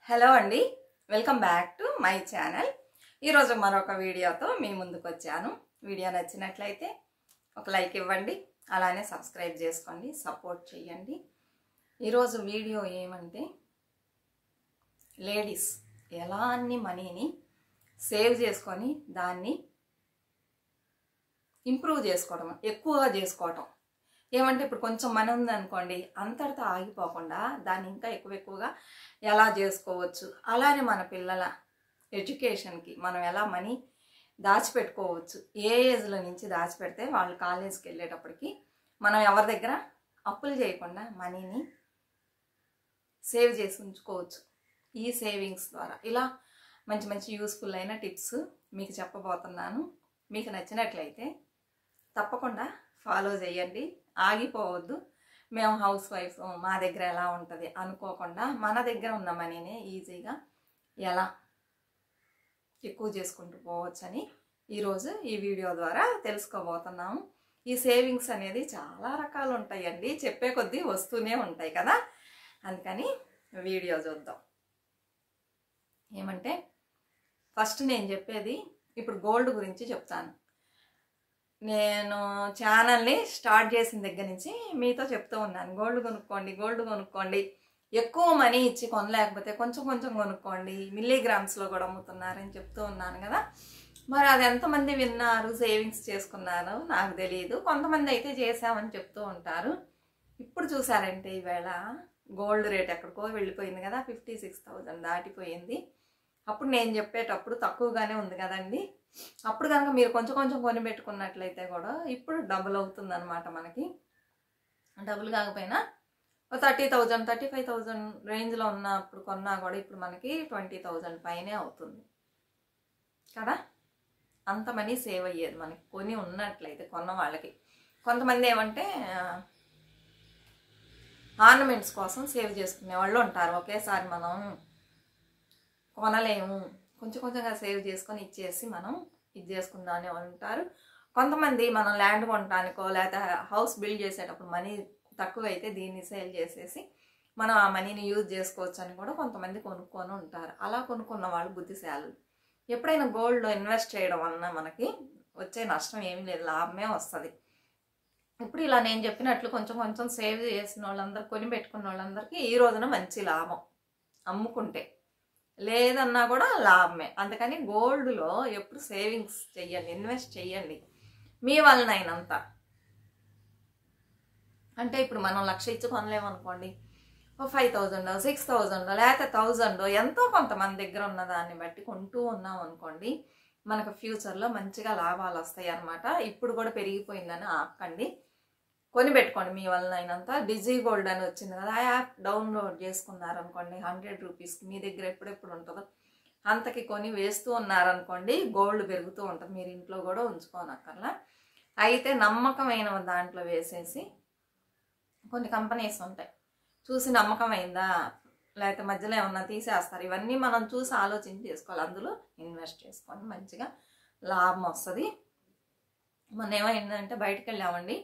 Hello అండి, welcome back to my channel. ఈరోజు మరొక వీడియోతో మీ ముందుకు వచ్చాను. వీడియో నచ్చినట్లయితే ఒక లైక్ ఇవ్వండి, అలానే సబ్స్క్రైబ్ చేసుకోండి, సపోర్ట్ చేయండి. ఈరోజు వీడియో ఏమంటే లేడీస్ ఎలా అన్ని మనీని సేవ్ చేసుకొని దాన్ని ఇంప్రూవ్ చేసుకోవడం, ఎక్కువగా చేసుకోవటం. ఏమంటే ఇప్పుడు కొంచెం మనీ ఉందనుకోండి, అంతటితో ఆగిపోకుండా దాన్ని ఇంకా ఎక్కువగా ఎలా చేసుకోవచ్చు, అలానే మన పిల్లల ఎడ్యుకేషన్కి మనం ఎలా మనీ దాచిపెట్టుకోవచ్చు, ఏ ఏజ్లో నుంచి దాచిపెడితే వాళ్ళు కాలేజ్కి వెళ్ళేటప్పటికి మనం ఎవరి దగ్గర అప్పులు చేయకుండా మనీని సేవ్ చేసి ఉంచుకోవచ్చు ఈ సేవింగ్స్ ద్వారా. ఇలా మంచి మంచి యూస్ఫుల్ అయిన టిప్స్ మీకు చెప్పబోతున్నాను. మీకు నచ్చినట్లయితే తప్పకుండా ఫాలో చేయండి, ఆగిపోవద్దు. మేము హౌస్ వైఫ్, మా దగ్గర ఎలా ఉంటుంది అనుకోకుండా మన దగ్గర ఉన్న మనీనే ఈజీగా ఎలా ఎక్కువ చేసుకుంటూ పోవచ్చని ఈరోజు ఈ వీడియో ద్వారా తెలుసుకోబోతున్నాము. ఈ సేవింగ్స్ అనేది చాలా రకాలు ఉంటాయండి, చెప్పే కొద్దీ వస్తూనే ఉంటాయి కదా. అందుకని వీడియో చూద్దాం. ఏమంటే ఫస్ట్ నేను చెప్పేది ఇప్పుడు గోల్డ్ గురించి చెప్తాను. నేను ఛానల్ని స్టార్ట్ చేసిన దగ్గర నుంచి మీతో చెప్తూ ఉన్నాను, గోల్డ్ కొనుక్కోండి, ఎక్కువ మనీ ఇచ్చి కొనలేకపోతే కొంచెం కొంచెం కొనుక్కోండి, మిల్లీగ్రామ్స్లో కూడా అమ్ముతున్నారని చెప్తూ ఉన్నాను కదా. మరి అది ఎంతమంది విన్నారు, సేవింగ్స్ చేసుకున్నారు నాకు తెలియదు. కొంతమంది అయితే చేసామని చెప్తూ ఉంటారు. ఇప్పుడు చూసారంటే ఈవేళ గోల్డ్ రేట్ ఎక్కడికో వెళ్ళిపోయింది కదా, 56,000 దాటిపోయింది. అప్పుడు నేను చెప్పేటప్పుడు తక్కువగానే ఉంది కదండి. అప్పుడు కనుక మీరు కొంచెం కొంచెం కొని పెట్టుకున్నట్లయితే కూడా ఇప్పుడు డబుల్ అవుతుంది అనమాట. మనకి డబుల్ కాకపోయినా 30,000 35,000 రేంజ్లో ఉన్నప్పుడు కొన్నా కూడా ఇప్పుడు మనకి 20,000 పైనే అవుతుంది కదా. అంత మనీ సేవ్ అయ్యేది మనకి కొని ఉన్నట్లయితే కొన్న వాళ్ళకి. కొంతమంది ఏమంటే ఆర్నమెంట్స్ కోసం సేవ్ చేసుకునే వాళ్ళు ఉంటారు. ఒకేసారి మనం కొనలేము, కొంచెం కొంచెంగా సేవ్ చేసుకొని ఇచ్చేసి మనం ఇది చేసుకుందామని ఉంటారు. కొంతమంది మనం ల్యాండ్ కొనడానికో లేకపోతే హౌస్ బిల్డ్ చేసేటప్పుడు మనీ తక్కువ అయితే దీన్ని సేల్ చేసేసి మనం ఆ మనీని యూజ్ చేసుకోవచ్చు అని కూడా కొంతమంది కొనుక్కొని ఉంటారు. అలా కొనుక్కున్న వాళ్ళు బుద్ధిశాలులు. ఎప్పుడైనా గోల్డ్లో ఇన్వెస్ట్ చేయడం వలన మనకి వచ్చే నష్టం ఏమీ లేదు, లాభమే వస్తుంది. ఇప్పుడు ఇలా నేను చెప్పినట్లు కొంచెం కొంచెం సేవ్ చేసిన వాళ్ళందరూ, కొని పెట్టుకున్న వాళ్ళందరికీ ఈ రోజున మంచి లాభం. అమ్ముకుంటే లేదన్నా కూడా లాభమే. అందుకని గోల్డ్లో ఎప్పుడు సేవింగ్స్ చెయ్యండి, ఇన్వెస్ట్ చెయ్యండి మీ వలన అయినంత. అంటే ఇప్పుడు మనం 1,00,000 ఇచ్చి కొనలేమనుకోండి, 5,000 6,000 లేకపోతే 1,000 ఎంతో కొంతమంది దగ్గర ఉన్న దాన్ని బట్టి కొంటూ ఉన్నాం అనుకోండి, మనకు ఫ్యూచర్లో మంచిగా లాభాలు వస్తాయి అన్నమాట. ఇప్పుడు కూడా పెరిగిపోయిందని ఆపకండి, కొని పెట్టుకోండి మీ వలన అయినంత. డిజీ గోల్డ్ అని వచ్చింది కదా, ఆ యాప్ డౌన్లోడ్ చేసుకున్నారనుకోండి, 100 రూపీస్కి మీ దగ్గర ఎప్పుడెప్పుడు ఉంటుందో అంతకి కొని వేస్తూ ఉన్నారనుకోండి, గోల్డ్ పెరుగుతూ ఉంటుంది. మీరు ఇంట్లో కూడా ఉంచుకోనక్కర్లా. అయితే నమ్మకమైన దాంట్లో వేసేసి, కొన్ని కంపెనీస్ ఉంటాయి చూసి నమ్మకమైందా లేకపోతే మధ్యలో ఏమన్నా తీసేస్తారు, ఇవన్నీ మనం చూసి ఆలోచించి చేసుకోవాలి. అందులో ఇన్వెస్ట్ చేసుకొని మంచిగా లాభం వస్తుంది. మొన్న ఏమైందంటే బయటకు వెళ్ళామండి,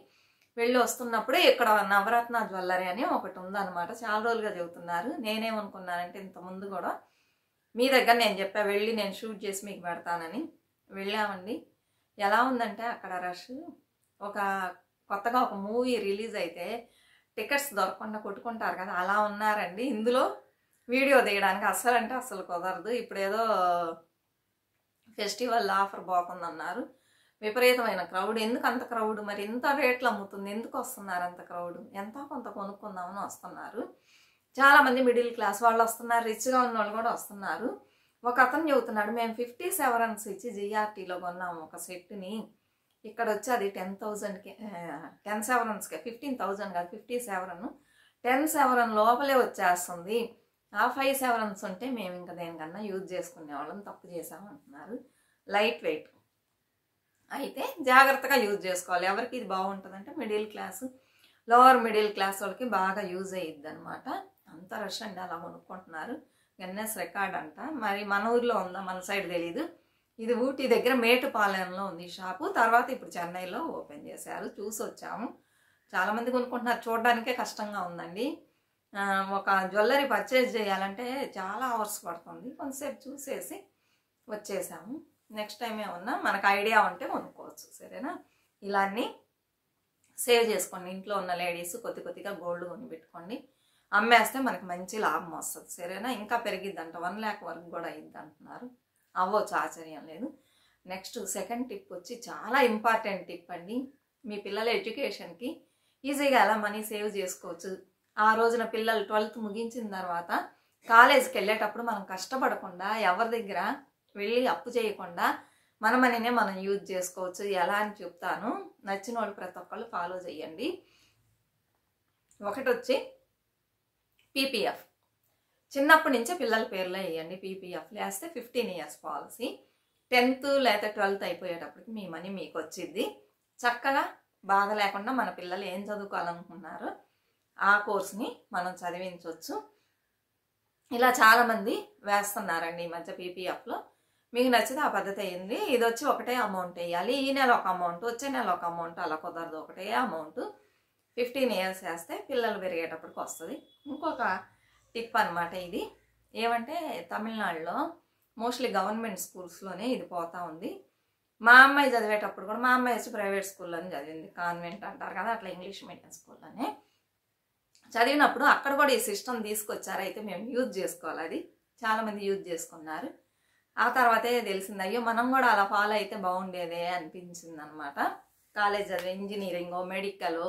వెళ్ళి వస్తున్నప్పుడే ఇక్కడ నవరత్న జ్యువెలరీ అని ఒకటి ఉందన్నమాట. చాలా రోజులుగా చెబుతున్నారు. నేనేమనుకున్నానంటే ఇంతకుముందు కూడా మీ దగ్గర నేను చెప్పా, వెళ్ళి నేను షూట్ చేసి మీకు పెడతానని. వెళ్ళామండి. ఎలా ఉందంటే అక్కడ రష్, కొత్తగా ఒక మూవీ రిలీజ్ అయితే టికెట్స్ దొరకకుండా కొట్టుకుంటారు కదా, అలా ఉన్నారండి. ఇందులో వీడియో తీయడానికి అస్సలు కుదరదు. ఇప్పుడు ఏదో ఫెస్టివల్ ఆఫర్ పోతుందన్నారు. విపరీతమైన క్రౌడ్. ఎందుకు అంత క్రౌడ్? మరి ఇంత రేట్లు అమ్ముతుంది, ఎందుకు వస్తున్నారు అంత క్రౌడ్? ఎంత కొంత కొనుక్కుందామని వస్తున్నారు. చాలామంది మిడిల్ క్లాస్ వాళ్ళు వస్తున్నారు, రిచ్గా ఉన్న వాళ్ళు కూడా వస్తున్నారు. ఒక అతను చెబుతున్నాడు, మేము 50 సెవరన్స్ ఇచ్చి జిఆర్టీలో కొన్నాము ఒక సెట్ని, ఇక్కడ వచ్చి అది 10,000కి 10 సెవరన్స్కే 15,000 కాదు, 50 సెవరన్ 10 సెవరన్ లోపలే వచ్చేస్తుంది. ఆ 5 సెవరన్స్ ఉంటే మేము ఇంకా దేనికన్నా యూజ్ చేసుకునే వాళ్ళం, తప్పు చేసామంటున్నారు. లైట్ వెయిట్ అయితే జాగ్రత్తగా యూజ్ చేసుకోవాలి. ఎవరికి ఇది బాగుంటుందంటే middle class, lower middle class వాళ్ళకి బాగా యూజ్ అయ్యిద్ది అనమాట. అంత రష్ అండి, అలా కొనుక్కుంటున్నారు. గిన్నెస్ రికార్డ్ అంట. మరి మన ఊర్లో ఉందా, మన సైడ్ తెలీదు. ఇది ఊటీ దగ్గర మేటుపాలెంలో ఉంది ఈ షాపు. తర్వాత ఇప్పుడు చెన్నైలో ఓపెన్ చేశారు, చూసి వచ్చాము. చాలామంది కొనుక్కుంటున్నారు, చూడడానికే కష్టంగా ఉందండి. ఒక జ్యువెలరీ పర్చేజ్ చేయాలంటే చాలా అవర్స్ పడుతుంది. కొంతసేపు చూసేసి వచ్చేసాము. నెక్స్ట్ టైం ఏమన్నా మనకు ఐడియా ఉంటే కొనుక్కోవచ్చు. సరేనా? ఇలా అన్నీ సేవ్ చేసుకోండి. ఇంట్లో ఉన్న లేడీస్ కొద్దిగా గోల్డ్ కొని పెట్టుకోండి. అమ్మేస్తే మనకి మంచి లాభం వస్తుంది. సరేనా? ఇంకా పెరిగిద్దంట, 1 lakh వరకు కూడా అయ్యిద్ది అంటున్నారు. అవ్వచ్చు, ఆశ్చర్యం లేదు. నెక్స్ట్ సెకండ్ టిప్ వచ్చి చాలా ఇంపార్టెంట్ టిప్ అండి. మీ పిల్లల ఎడ్యుకేషన్కి ఈజీగా ఎలా మనీ సేవ్ చేసుకోవచ్చు. ఆ రోజున పిల్లలు 12th ముగించిన తర్వాత కాలేజీకి వెళ్ళేటప్పుడు మనం కష్టపడకుండా, ఎవరి దగ్గర వెళ్ళి అప్పు చేయకుండా మన మనీనే మనం యూజ్ చేసుకోవచ్చు. ఎలా అని చెప్తాను. నచ్చిన వాళ్ళు ప్రతి ఒక్కళ్ళు ఫాలో చేయండి. ఒకటి వచ్చి పీపీఎఫ్. చిన్నప్పటి నుంచే పిల్లల పేర్లో వేయండి. పీపీఎఫ్ వేస్తే 15 years పాలసీ. 10th లేదా 12th అయిపోయేటప్పటికి మీ మనీ మీకు వచ్చింది. చక్కగా బాధ లేకుండా మన పిల్లలు ఏం చదువుకోవాలనుకున్నారో ఆ కోర్స్ని మనం చదివించవచ్చు. ఇలా చాలామంది వేస్తున్నారండి ఈ మధ్య పీపీఎఫ్లో. మీకు నచ్చితే ఆ పద్ధతి అయ్యింది. ఇది వచ్చి ఒకటే అమౌంట్ వేయాలి. ఈ నెల ఒక అమౌంట్, వచ్చే నెల ఒక అమౌంట్, అలా కుదరదు. ఒకటే అమౌంట్ 15 years వేస్తే పిల్లలు పెరిగేటప్పటికి వస్తుంది. ఇంకొక టిప్ అనమాట ఇది. ఏమంటే తమిళనాడులో మోస్ట్లీ గవర్నమెంట్ స్కూల్స్లోనే ఇది పోతా ఉంది. మా అమ్మాయి చదివేటప్పుడు కూడా, మా అమ్మాయి వచ్చి ప్రైవేట్ స్కూల్లోనే చదివింది. కాన్వెంట్ అంటారు కదా, అట్లా ఇంగ్లీష్ మీడియం స్కూల్లోనే చదివినప్పుడు అక్కడ కూడా ఈ సిస్టమ్ తీసుకొచ్చారు. అయితే మేము యూజ్ చేసుకోవాలి. అది చాలామంది యూజ్ చేసుకున్నారు. ఆ తర్వాతే తెలిసింది, అయ్యో మనం కూడా అలా ఫాలో అయితే బాగుండేదే అనిపించింది అనమాట. కాలేజ్ చదివే ఇంజనీరింగ్, మెడికల్,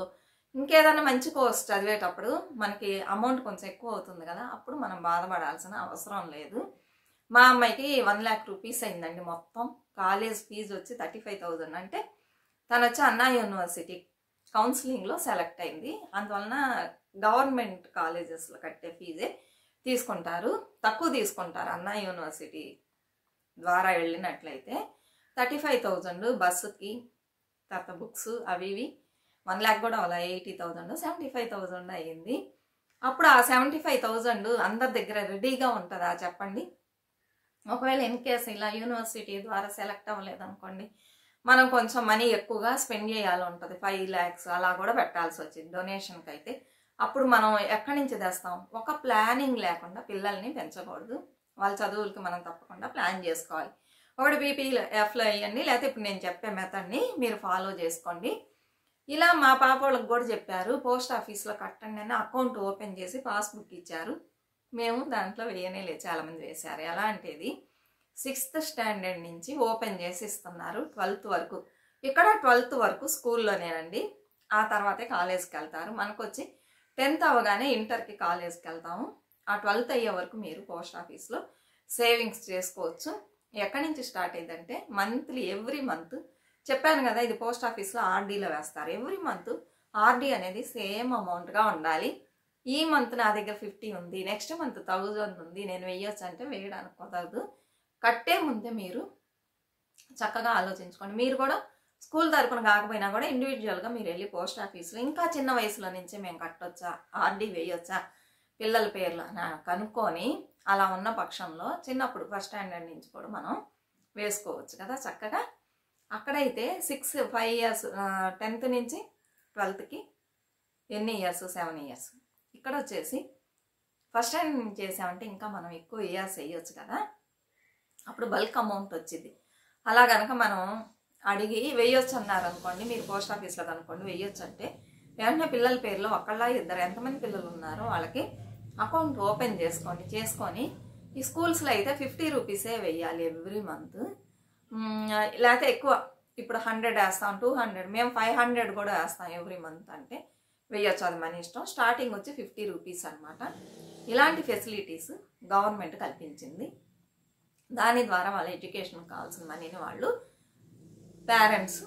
ఇంకేదైనా మంచి కోర్స్ చదివేటప్పుడు మనకి అమౌంట్ కొంచెం ఎక్కువ అవుతుంది కదా, అప్పుడు మనం బాధపడాల్సిన అవసరం లేదు. మా అమ్మాయికి 1 lakh rupees అయిందండి. మొత్తం కాలేజ్ ఫీజు వచ్చి 35,000. అంటే తను వచ్చి అన్నా యూనివర్సిటీ కౌన్సిలింగ్లో సెలెక్ట్ అయింది. అందువలన గవర్నమెంట్ కాలేజెస్లో కట్టే ఫీజే తీసుకుంటారు, తక్కువ తీసుకుంటారు. అన్నా యూనివర్సిటీ ద్వారా వెళ్ళినట్లయితే 35,000 బస్సుకి, తర్వాత బుక్స్ అవి ఇవి 1 lakh కూడా అలా 80,000, 75,000 అయ్యింది. అప్పుడు ఆ 75,000 అందరి దగ్గర రెడీగా ఉంటుందా చెప్పండి? ఒకవేళ ఇన్ కేసు ఇలా యూనివర్సిటీ ద్వారా సెలెక్ట్ అవ్వలేదు అనుకోండి, మనం కొంచెం మనీ ఎక్కువగా స్పెండ్ చేయాలి ఉంటుంది. 5 lakhs అలా కూడా పెట్టాల్సి వచ్చింది డొనేషన్కి. అయితే అప్పుడు మనం ఎక్కడి నుంచి తెస్తాం? ఒక ప్లానింగ్ లేకుండా పిల్లల్ని పెంచకూడదు. వాళ్ళ చదువులకి మనం తప్పకుండా ప్లాన్ చేసుకోవాలి. ఒకటి పీపీఎఫ్లో వేయండి, లేకపోతే ఇప్పుడు నేను చెప్పే మెథడ్ని మీరు ఫాలో చేసుకోండి. ఇలా మా పాప వాళ్ళకి కూడా చెప్పారు, పోస్ట్ ఆఫీస్లో కట్టండి అని. అకౌంట్ ఓపెన్ చేసి పాస్బుక్ ఇచ్చారు. మేము దాంట్లో వేయనే లేదు, చాలామంది వేశారు. ఎలా అంటే ఇది 6th standard నుంచి ఓపెన్ చేసి ఇస్తున్నారు 12th వరకు. ఇక్కడ 12th వరకు స్కూల్లోనేనండి. ఆ తర్వాతే కాలేజ్కి వెళ్తారు. మనకు వచ్చి 10th అవ్వగానే ఇంటర్కి కాలేజ్కి వెళ్తాము. ఆ 12th అయ్యే వరకు మీరు పోస్ట్ ఆఫీస్లో సేవింగ్స్ చేసుకోవచ్చు. ఎక్కడి నుంచి స్టార్ట్ అయిందంటే మంత్లీ, ఎవ్రీ మంత్ చెప్పాను కదా, ఇది పోస్ట్ ఆఫీస్లో ఆర్డీలో వేస్తారు. ఎవ్రీ మంత్ ఆర్డీ అనేది సేమ్ అమౌంట్గా ఉండాలి. ఈ మంత్ నా దగ్గర 50 ఉంది, నెక్స్ట్ మంత్ 1000 ఉంది, నేను వేయొచ్చు అంటే వేయడానికి కుదరదు. కట్టే ముందే మీరు చక్కగా ఆలోచించుకోండి. మీరు కూడా స్కూల్ తరపున కాకపోయినా కూడా ఇండివిజువల్గా మీరు వెళ్ళి పోస్ట్ ఆఫీస్లో ఇంకా చిన్న వయసులో నుంచే మేము కట్టొచ్చా, ఆర్డీ వేయొచ్చా పిల్లల పేర్లు కనుక్కొని, అలా ఉన్న పక్షంలో చిన్నప్పుడు 1st standard నుంచి కూడా మనం వేసుకోవచ్చు కదా చక్కగా. అక్కడైతే 5 years 10th నుంచి 12thకి ఎన్ని ఇయర్స్? 7 years. ఇక్కడ వచ్చేసి 1st standard నుంచి చేసామంటే ఇంకా మనం ఎక్కువ ఇయర్స్ వేయొచ్చు కదా, అప్పుడు బల్క్ అమౌంట్ వచ్చింది. అలా కనుక మనం అడిగి వేయొచ్చు అన్నారు అనుకోండి, మీరు పోస్ట్ ఆఫీస్లో కనుక్కోండి వేయొచ్చు అంటే వెంటనే పిల్లల పేర్లో ఒకళ్ళ ఇద్దరు ఎంతమంది పిల్లలు ఉన్నారో వాళ్ళకి అకౌంట్ ఓపెన్ చేసుకొని ఈ స్కూల్స్లో అయితే 50 rupees వేయాలి ఎవ్రీ మంత్. లేకపోతే ఎక్కువ, ఇప్పుడు 100 వేస్తాం, 200, మేము 500 కూడా వేస్తాం ఎవ్రీ మంత్ అంటే వేయొచ్చు. అది మన ఇష్టం. స్టార్టింగ్ వచ్చి 50 rupees అనమాట. ఇలాంటి ఫెసిలిటీస్ గవర్నమెంట్ కల్పించింది. దాని ద్వారా వాళ్ళ ఎడ్యుకేషన్ కావాల్సిన మనీని వాళ్ళు పేరెంట్స్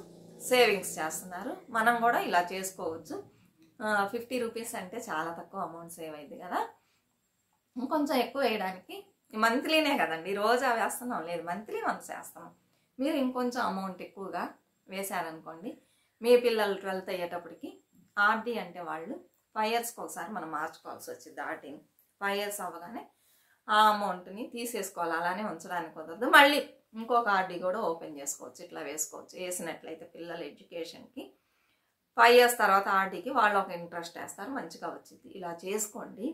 సేవింగ్స్ చేస్తున్నారు. మనం కూడా ఇలా చేసుకోవచ్చు. 50 rupees అంటే చాలా తక్కువ అమౌంట్ సేవ్ అయింది కదా. ఇంకొంచెం ఎక్కువ వేయడానికి మంత్లీనే కదండి, రోజా వేస్తున్నాం లేదు, మంత్లీ వన్స్ వేస్తున్నాం. మీరు ఇంకొంచెం అమౌంట్ ఎక్కువగా వేశారనుకోండి, మీ పిల్లలు 12th అయ్యేటప్పటికి ఆర్డీ అంటే వాళ్ళు 5 yearsకి ఒకసారి మనం మార్చుకోవాల్సి వచ్చింది. ఆర్డీని 5 years అవ్వగానే ఆ అమౌంట్ని తీసేసుకోవాలి, అలానే ఉంచడానికి కుదరదు. మళ్ళీ ఇంకొక ఆర్డీ కూడా ఓపెన్ చేసుకోవచ్చు, ఇట్లా వేసుకోవచ్చు. వేసినట్లయితే పిల్లల ఎడ్యుకేషన్కి 5 ఇయర్స్ తర్వాత ఆర్డీకి వాళ్ళు ఒక ఇంట్రెస్ట్ వేస్తారు, మంచిగా వచ్చింది. ఇలా చేసుకోండి.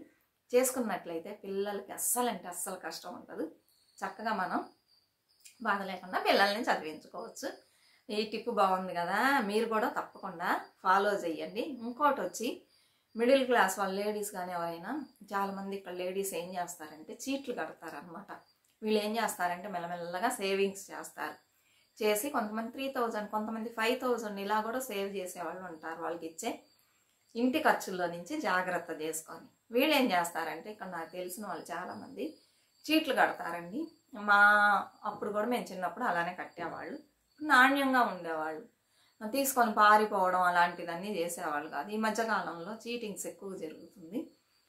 చేసుకున్నట్లయితే పిల్లలకి అస్సలు అంటే అస్సలు కష్టం ఉండదు. చక్కగా మనం బాధ లేకుండా పిల్లల్ని చదివించుకోవచ్చు. ఈ టిప్ బాగుంది కదా, మీరు కూడా తప్పకుండా ఫాలో చేయండి. ఇంకోటి వచ్చి మిడిల్ క్లాస్ వాళ్ళు లేడీస్ కానీ ఎవరైనా, చాలామంది ఇక్కడ లేడీస్ ఏం చేస్తారంటే చీట్లు కడతారనమాట. వీళ్ళు ఏం చేస్తారంటే మెల్లమెల్లగా సేవింగ్స్ చేస్తారు. చేసి కొంతమంది 3000, కొంతమంది 5000 ఇలా కూడా సేవ్ చేసేవాళ్ళు ఉంటారు. వాళ్ళకి ఇచ్చే ఇంటి ఖర్చుల్లో నుంచి జాగ్రత్త చేసుకొని వీళ్ళు ఏం చేస్తారంటే, ఇక్కడ నాకు తెలిసిన వాళ్ళు చాలామంది చీట్లు కడతారండి. అప్పుడు కూడా మేము చిన్నప్పుడు అలానే కట్టేవాళ్ళు, నాణ్యంగా ఉండేవాళ్ళు. తీసుకొని పారిపోవడం అలాంటివన్నీ చేసేవాళ్ళు కాదు. ఈ మధ్యకాలంలో చీటింగ్స్ ఎక్కువ జరుగుతుంది.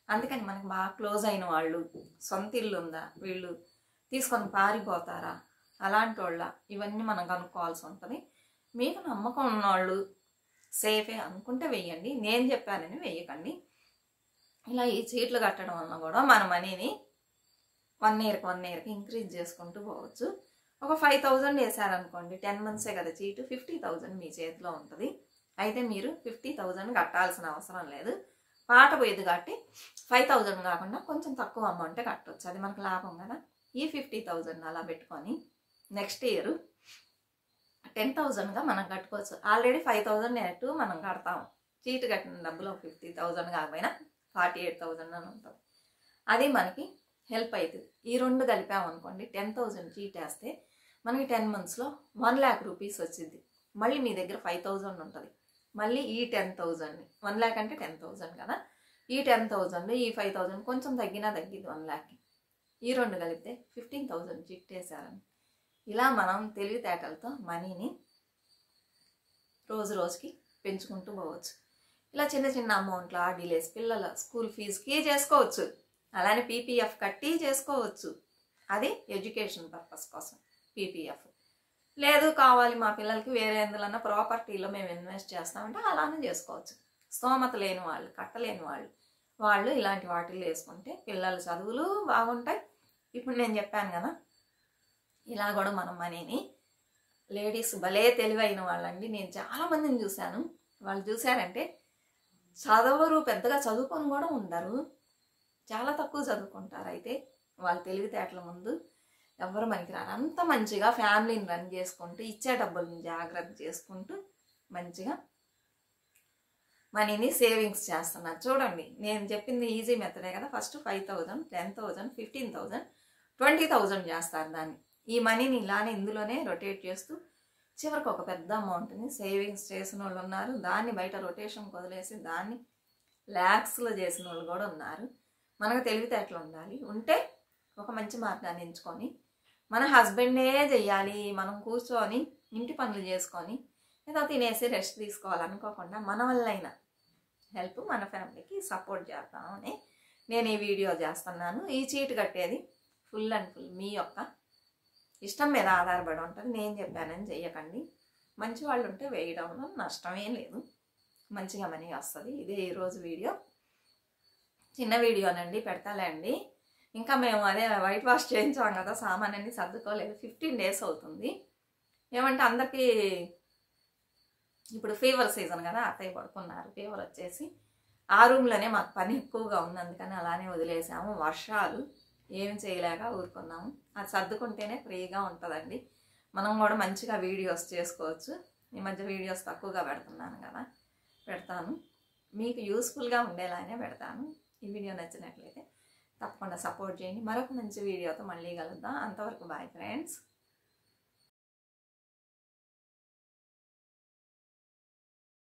అందుకని మనకి బాగా క్లోజ్ అయిన వాళ్ళు, సొంత ఇల్లు ఉందా, వీళ్ళు తీసుకొని పారిపోతారా, అలాంటి వాళ్ళ ఇవన్నీ మనం కనుక్కోవాల్సి ఉంటుంది. మీకు నమ్మకం ఉన్నవాళ్ళు సేఫే అనుకుంటే వెయ్యండి, నేను చెప్పానని వెయ్యకండి. ఇలా ఈ చీట్లు కట్టడం వల్ల కూడా మన మనీని 1 ఇయర్కి ఇంక్రీజ్ చేసుకుంటూ పోవచ్చు. ఒక 5000 వేసారనుకోండి, 10 మంత్సే కదా చీటు, 50,000 మీ చేతిలో ఉంటుంది. అయితే మీరు 50,000 కట్టాల్సిన అవసరం లేదు. పాట పోయేది కాబట్టి 5,000 కాకుండా కొంచెం తక్కువ అమౌంటే కట్టవచ్చు, అది మనకు లాభం కదా. ఈ 50,000 అలా పెట్టుకొని నెక్స్ట్ ఇయర్ 10,000గా మనం కట్టుకోవచ్చు. ఆల్రెడీ 5,000 నెట్ మనం కడతాము. చీటు కట్టిన డబ్బులు 50,000 కాకపోయినా 48,000 అని ఉంటుంది. అది మనకి హెల్ప్ అవుతుంది. ఈ రెండు కలిపామనుకోండి, 10,000 చీట్ వేస్తే మనకి 10 మంత్స్లో 1,00,000 రూపీస్ వచ్చింది. మళ్ళీ మీ దగ్గర 5,000 ఉంటుంది. మళ్ళీ ఈ 10,000, 1,00,000 అంటే 10,000 కదా, ఈ 10,000 ఈ 5,000 కొంచెం తగ్గినా తగ్గింది 1,00,000. ఈ రెండు కలిపితే 15,000 చీట్ వేసారని. ఇలా మనం తెలివితేటలతో మనీని రోజు రోజుకి పెంచుకుంటూ పోవచ్చు. ఇలా చిన్న చిన్న అమౌంట్లు ఆర్డీలేసి పిల్లల స్కూల్ ఫీజుకి చేసుకోవచ్చు. అలానే పీపీఎఫ్ కట్టి చేసుకోవచ్చు. అది ఎడ్యుకేషన్ పర్పస్ కోసం పీపీఎఫ్. లేదు కావాలి మా పిల్లలకి వేరే ఎందులన్నా ప్రాపర్టీలో మేము ఇన్వెస్ట్ చేస్తామంటే అలానే చేసుకోవచ్చు. స్తోమత లేని వాళ్ళు, కట్టలేని వాళ్ళు ఇలాంటి వాటిల్లో వేసుకుంటే పిల్లల చదువులు బాగుంటాయి. ఇప్పుడు నేను చెప్పాను కదా, ఇలా కూడా మనం మనీని, లేడీస్ భలే తెలివైన వాళ్ళండి. నేను చాలామందిని చూశాను. వాళ్ళు చూశారంటే చదవరు, పెద్దగా చదువుకొని కూడా ఉండరు, చాలా తక్కువ చదువుకుంటారు. అయితే వాళ్ళ తెలివితేటల ముందు ఎవరు పనికిరారు. అంత మంచిగా ఫ్యామిలీని రన్ చేసుకుంటూ, ఇచ్చే డబ్బులను జాగ్రత్త చేసుకుంటూ మంచిగా మనీని సేవింగ్స్ చేస్తున్నారు. చూడండి, నేను చెప్పింది ఈజీ మెథడే కదా. ఫస్ట్ 5,000, 10,000, 15,000, 20,000 చేస్తారు దాన్ని. ఈ మనీని ఇలానే ఇందులోనే రొటేట్ చేస్తూ చివరికి ఒక పెద్ద అమౌంట్ని సేవింగ్స్ చేసిన వాళ్ళు ఉన్నారు. దాన్ని బయట రొటేషన్కి వదిలేసి దాన్ని ల్యాక్స్లో చేసిన వాళ్ళు కూడా ఉన్నారు. మనకు తెలివితేటలు ఉండాలి. ఉంటే ఒక మంచి మార్గాన్ని ఎంచుకొని మన హస్బెండే చెయ్యాలి, మనం కూర్చొని ఇంటి పనులు చేసుకొని ఏదో తినేసి రెస్ట్ తీసుకోవాలనుకోకుండా మన వల్ల అయినా హెల్ప్ మన ఫ్యామిలీకి సపోర్ట్ చేద్దామని నేను ఈ వీడియో చేస్తున్నాను. ఈ చీటు కట్టేది ఫుల్ అండ్ ఫుల్ మీ యొక్క ఇష్టం మీద ఆధారపడి ఉంటుంది. నేను చెప్పానని చెయ్యకండి. మంచి వాళ్ళు ఉంటే వేయడంలో నష్టమే లేదు, మంచిగా మనీ వస్తుంది. ఇదే ఈరోజు వీడియో, చిన్న వీడియోనండి, పెడతాలే అండి. ఇంకా మేము అదే వైట్ వాష్ చేయించాం కదా, సామాన్ అన్ని సర్దుకోలేదు. 15 days అవుతుంది. ఏమంటే అందరికీ ఇప్పుడు ఫీవర్ సీజన్ కదా, అత్తయ్య పడుకున్నారు, ఫీవర్ వచ్చేసి ఆ రూమ్లోనే మాకు పని ఎక్కువగా ఉంది, అందుకని అలానే వదిలేసాము. వర్షాలు ఏం చేయలేక ఊరుకున్నాము. అది సర్దుకుంటేనే ఫ్రీగా ఉంటుందండి. మనం కూడా మంచిగా వీడియోస్ చేసుకోవచ్చు. ఈ మధ్య వీడియోస్ తక్కువగా పెడుతున్నాను కదా, పెడతాను. మీకు యూస్ఫుల్గా ఉండేలానే పెడతాను. ఈ వీడియో నచ్చినట్లయితే తప్పకుండా సపోర్ట్ చేయండి. మరొక మంచి వీడియోతో మళ్ళీ కలుద్దాం. అంతవరకు బాయ్ ఫ్రెండ్స్.